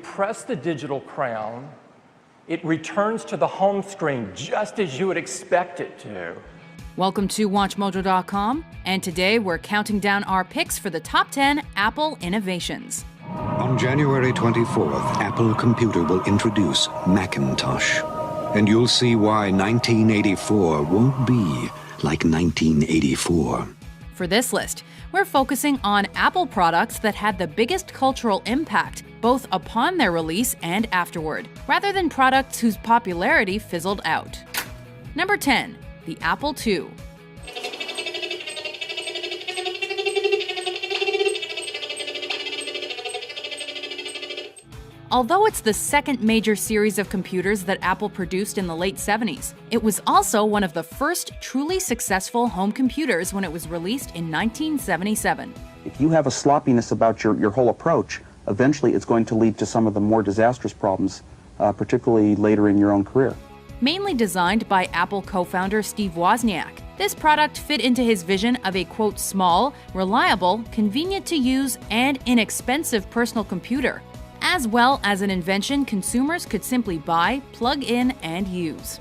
Press the digital crown, it returns to the home screen just as you would expect it to. Welcome to WatchMojo.com, and today we're counting down our picks for the top 10 Apple innovations. On January 24th, Apple Computer will introduce Macintosh. And you'll see why 1984 won't be like 1984. For this list, we're focusing on Apple products that had the biggest cultural impact, both upon their release and afterward, rather than products whose popularity fizzled out. Number 10. The Apple II. Although it's the second major series of computers that Apple produced in the late 70s, it was also one of the first truly successful home computers when it was released in 1977. If you have a sloppiness about your whole approach, eventually it's going to lead to some of the more disastrous problems, particularly later in your own career. Mainly designed by Apple co-founder Steve Wozniak, this product fit into his vision of a, quote, small, reliable, convenient to use, and inexpensive personal computer, as well as an invention consumers could simply buy, plug in, and use.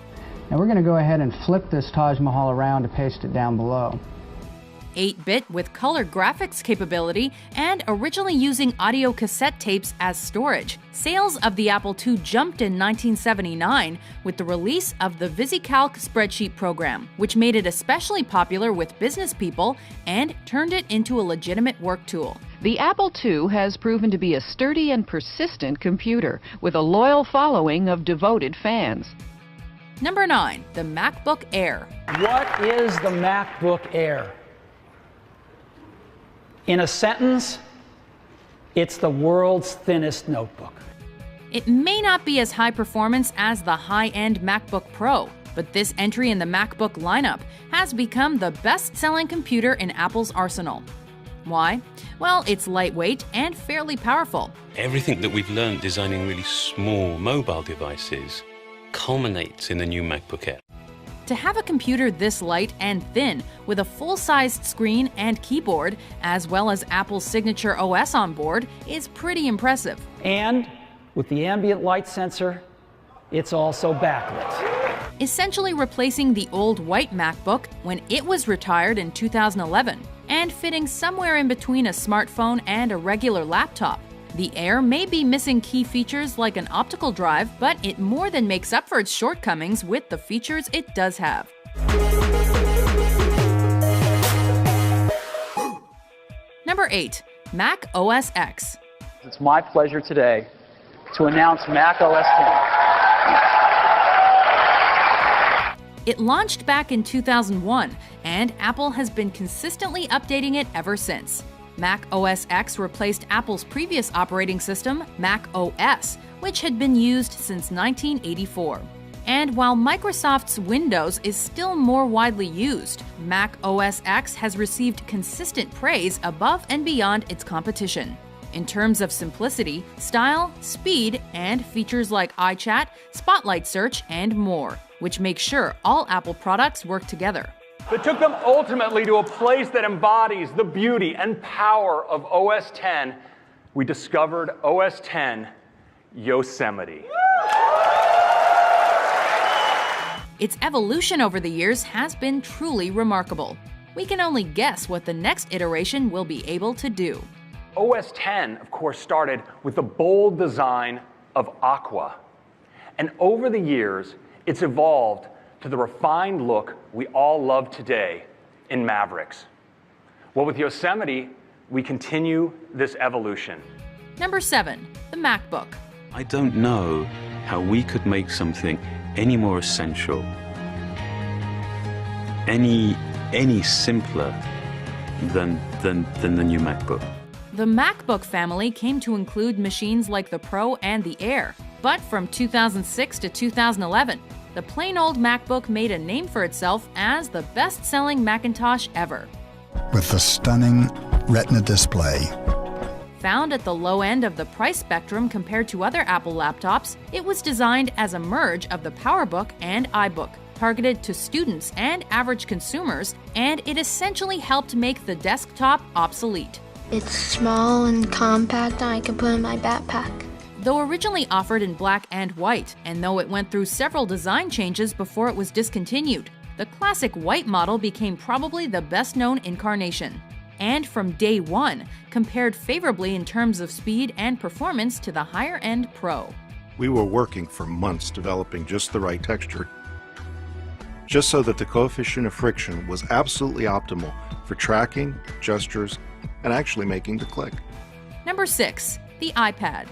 Now we're going to go ahead and flip this Taj Mahal around to paste it down below. 8-bit with color graphics capability and originally using audio cassette tapes as storage, sales of the Apple II jumped in 1979 with the release of the VisiCalc spreadsheet program, which made it especially popular with business people and turned it into a legitimate work tool. The Apple II has proven to be a sturdy and persistent computer with a loyal following of devoted fans. Number 9. The MacBook Air. What is the MacBook Air? In a sentence, it's the world's thinnest notebook. It may not be as high performance as the high-end MacBook Pro, but this entry in the MacBook lineup has become the best-selling computer in Apple's arsenal. Why? Well, it's lightweight and fairly powerful. Everything that we've learned designing really small mobile devices culminates in the new MacBook Air. To have a computer this light and thin, with a full-sized screen and keyboard, as well as Apple's signature OS on board, is pretty impressive. And with the ambient light sensor, it's also backlit. Essentially replacing the old white MacBook when it was retired in 2011, and fitting somewhere in between a smartphone and a regular laptop. The Air may be missing key features like an optical drive, but it more than makes up for its shortcomings with the features it does have. Number 8. Mac OS X. It's my pleasure today to announce Mac OS X. It launched back in 2001, and Apple has been consistently updating it ever since. Mac OS X replaced Apple's previous operating system, Mac OS, which had been used since 1984. And while Microsoft's Windows is still more widely used, Mac OS X has received consistent praise above and beyond its competition. In terms of simplicity, style, speed, and features like iChat, Spotlight Search, and more, which make sure all Apple products work together. That took them ultimately to a place that embodies the beauty and power of OS X. We discovered OS X Yosemite. Its evolution over the years has been truly remarkable. We can only guess what the next iteration will be able to do. OS X, of course, started with the bold design of Aqua. And over the years, it's evolved to the refined look we all love today in Mavericks. Well, with Yosemite, we continue this evolution. Number 7. The MacBook. I don't know how we could make something any more essential, any simpler than the new MacBook. The MacBook family came to include machines like the Pro and the Air, but from 2006 to 2011, the plain old MacBook made a name for itself as the best-selling Macintosh ever. With the stunning Retina display. Found at the low end of the price spectrum compared to other Apple laptops, it was designed as a merge of the PowerBook and iBook, targeted to students and average consumers, and it essentially helped make the desktop obsolete. It's small and compact and I can put it in my backpack. though originally offered in black and white, and though it went through several design changes before it was discontinued. The classic white model became probably the best-known incarnation, and from day one, compared favorably in terms of speed and performance to the higher-end Pro. We were working for months developing just the right texture, just so that the coefficient of friction was absolutely optimal for tracking, gestures, and actually making the click. Number 6. The iPad.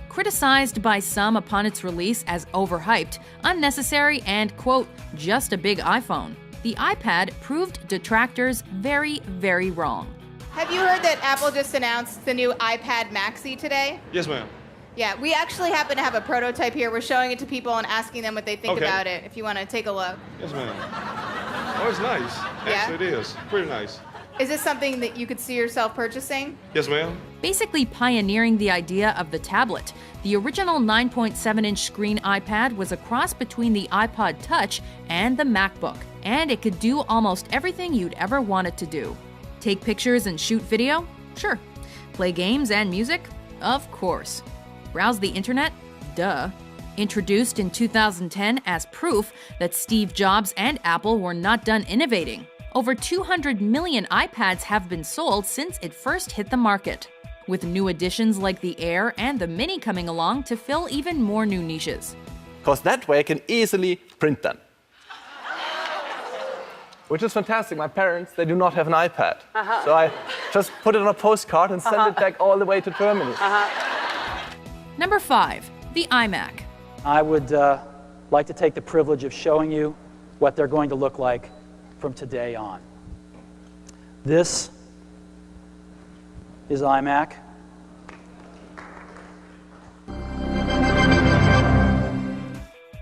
Criticized by some upon its release as overhyped, unnecessary, and, quote, just a big iPhone, the iPad proved detractors very, very wrong. Have you heard that Apple just announced the new iPad Maxi today? Yes, ma'am. Yeah, we actually happen to have a prototype here. We're showing it to people and asking them what they think about it, if you want to take a look. Yes, ma'am. Oh, it's nice. Yeah? Actually, it is. Pretty nice. Is this something that you could see yourself purchasing? Yes, ma'am. Basically pioneering the idea of the tablet, the original 9.7-inch screen iPad was a cross between the iPod Touch and the MacBook, and it could do almost everything you'd ever want it to do. Take pictures and shoot video? Sure. Play games and music? Of course. Browse the internet? Duh. Introduced in 2010 as proof that Steve Jobs and Apple were not done innovating. Over 200 million iPads have been sold since it first hit the market, with new additions like the Air and the Mini coming along to fill even more new niches. Because that way I can easily print them. Which is fantastic. My parents, they do not have an iPad. So I just put it on a postcard and send it back all the way to Germany. Number 5. The iMac. I would like to take the privilege of showing you what they're going to look like from today on. This is iMac.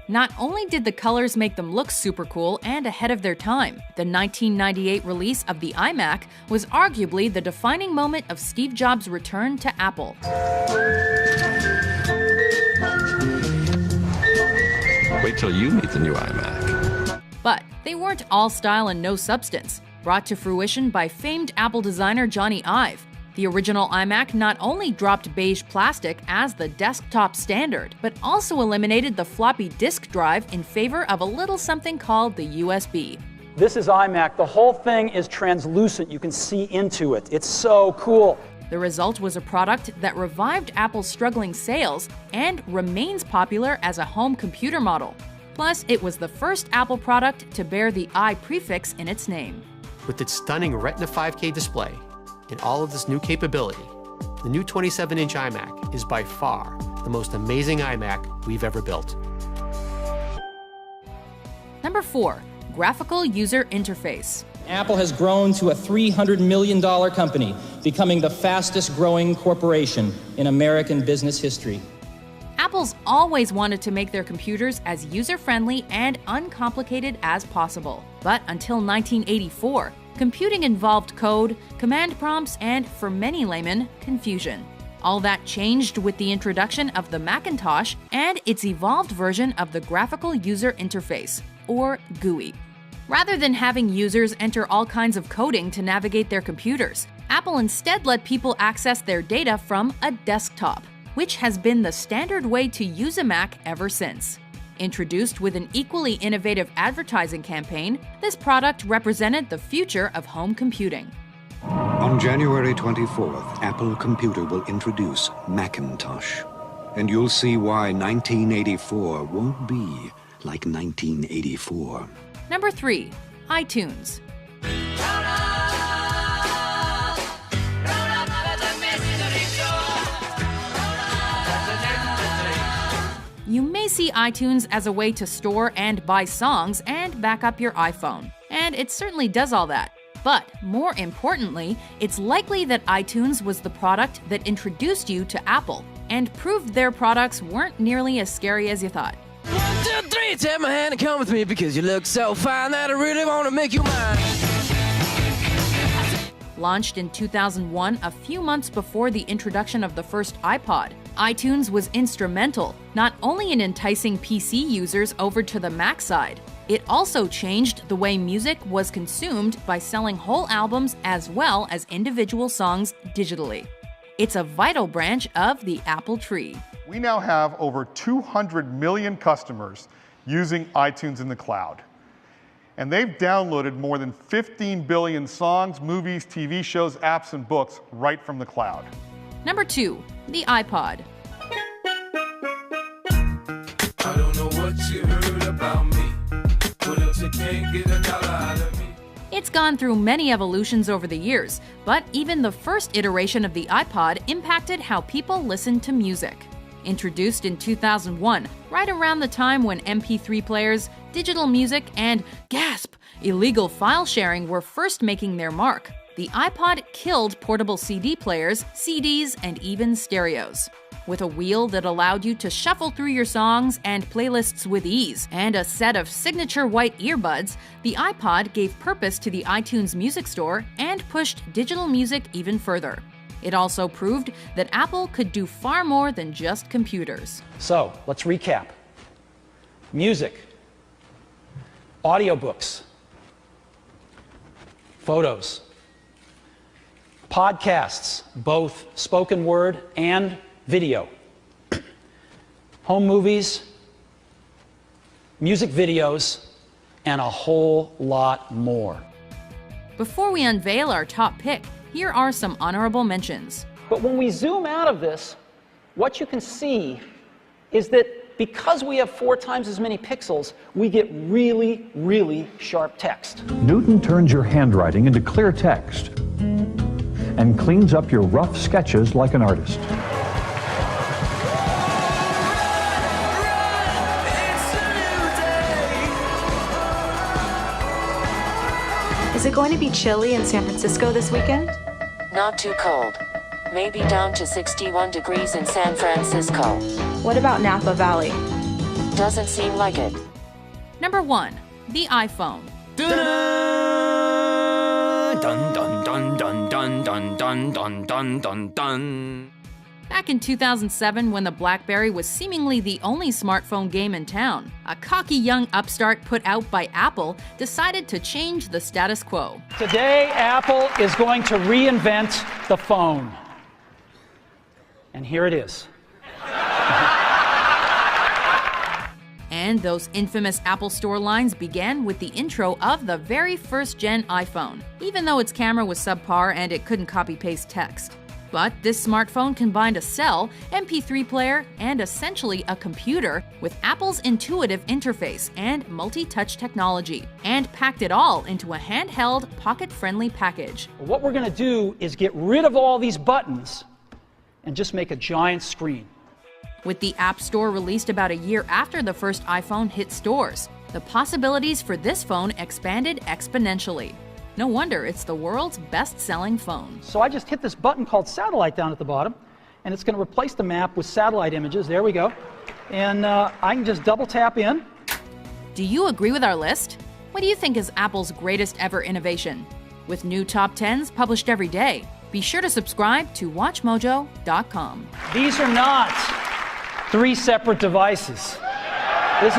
Not only did the colors make them look super cool and ahead of their time, the 1998 release of the iMac was arguably the defining moment of Steve Jobs' return to Apple. Wait till you meet the new iMac. But they weren't all style and no substance, brought to fruition by famed Apple designer Johnny Ive. The original iMac not only dropped beige plastic as the desktop standard, but also eliminated the floppy disk drive in favor of a little something called the USB. This is iMac. The whole thing is translucent. You can see into it. It's so cool. The result was a product that revived Apple's struggling sales and remains popular as a home computer model. Plus, it was the first Apple product to bear the I prefix in its name. With its stunning Retina 5K display and all of this new capability, the new 27-inch iMac is by far the most amazing iMac we've ever built. Number 4. Graphical User Interface. Apple has grown to a $300 million company, becoming the fastest growing corporation in American business history. Apple's always wanted to make their computers as user-friendly and uncomplicated as possible. But until 1984, computing involved code, command prompts, and, for many laymen, confusion. All that changed with the introduction of the Macintosh and its evolved version of the Graphical User Interface, or GUI. Rather than having users enter all kinds of coding to navigate their computers, Apple instead let people access their data from a desktop, which has been the standard way to use a Mac ever since. Introduced with an equally innovative advertising campaign, this product represented the future of home computing. On January 24th, Apple Computer will introduce Macintosh. And you'll see why 1984 won't be like 1984. Number 3. iTunes. You may see iTunes as a way to store and buy songs and back up your iPhone, and it certainly does all that. But more importantly, it's likely that iTunes was the product that introduced you to Apple and proved their products weren't nearly as scary as you thought. 1, 2, 3, take my hand and come with me because you look so fine that I really want to make you mine. Launched in 2001, a few months before the introduction of the first iPod, iTunes was instrumental not only in enticing PC users over to the Mac side, It also changed the way music was consumed by selling whole albums as well as individual songs digitally. It's a vital branch of the Apple tree. We now have over 200 million customers using iTunes in the cloud. And they've downloaded more than 15 billion songs, movies, TV shows, apps, and books right from the cloud. Number 2, the iPod. I don't know what you heard about me, but if you can't get a dollar out of me. It's gone through many evolutions over the years, but even the first iteration of the iPod impacted how people listened to music. Introduced in 2001, right around the time when MP3 players, digital music, and, gasp, illegal file sharing were first making their mark, the iPod killed portable CD players, CDs, and even stereos. With a wheel that allowed you to shuffle through your songs and playlists with ease, and a set of signature white earbuds, the iPod gave purpose to the iTunes Music Store and pushed digital music even further. It also proved that Apple could do far more than just computers. So, let's recap. Music, audiobooks, photos, podcasts, both spoken word and video, home movies, music videos, and a whole lot more. Before we unveil our top pick, here are some honorable mentions. But when we zoom out of this, what you can see is that because we have 4 times as many pixels, we get really, really sharp text. Newton turns your handwriting into clear text and cleans up your rough sketches like an artist. Is it going to be chilly in San Francisco this weekend? Not too cold. Maybe down to 61 degrees in San Francisco. What about Napa Valley? Doesn't seem like it. Number 1, the iPhone. Dun dun dun dun dun dun dun dun dun dun dun. Back in 2007, when the BlackBerry was seemingly the only smartphone game in town, a cocky young upstart put out by Apple decided to change the status quo. Today, Apple is going to reinvent the phone. And here it is. And those infamous Apple Store lines began with the intro of the very first gen iPhone, even though its camera was subpar and it couldn't copy-paste text. But this smartphone combined a cell, MP3 player, and essentially a computer with Apple's intuitive interface and multi-touch technology, and packed it all into a handheld, pocket-friendly package. What we're going to do is get rid of all these buttons and just make a giant screen. With the App Store released about a year after the first iPhone hit stores, the possibilities for this phone expanded exponentially. No wonder it's the world's best-selling phone. So I just hit this button called satellite down at the bottom, and it's going to replace the map with satellite images. There we go. And I can just double tap in. Do you agree with our list? What do you think is Apple's greatest ever innovation? With new top 10s published every day, be sure to subscribe to WatchMojo.com. These are not 3 separate devices. This is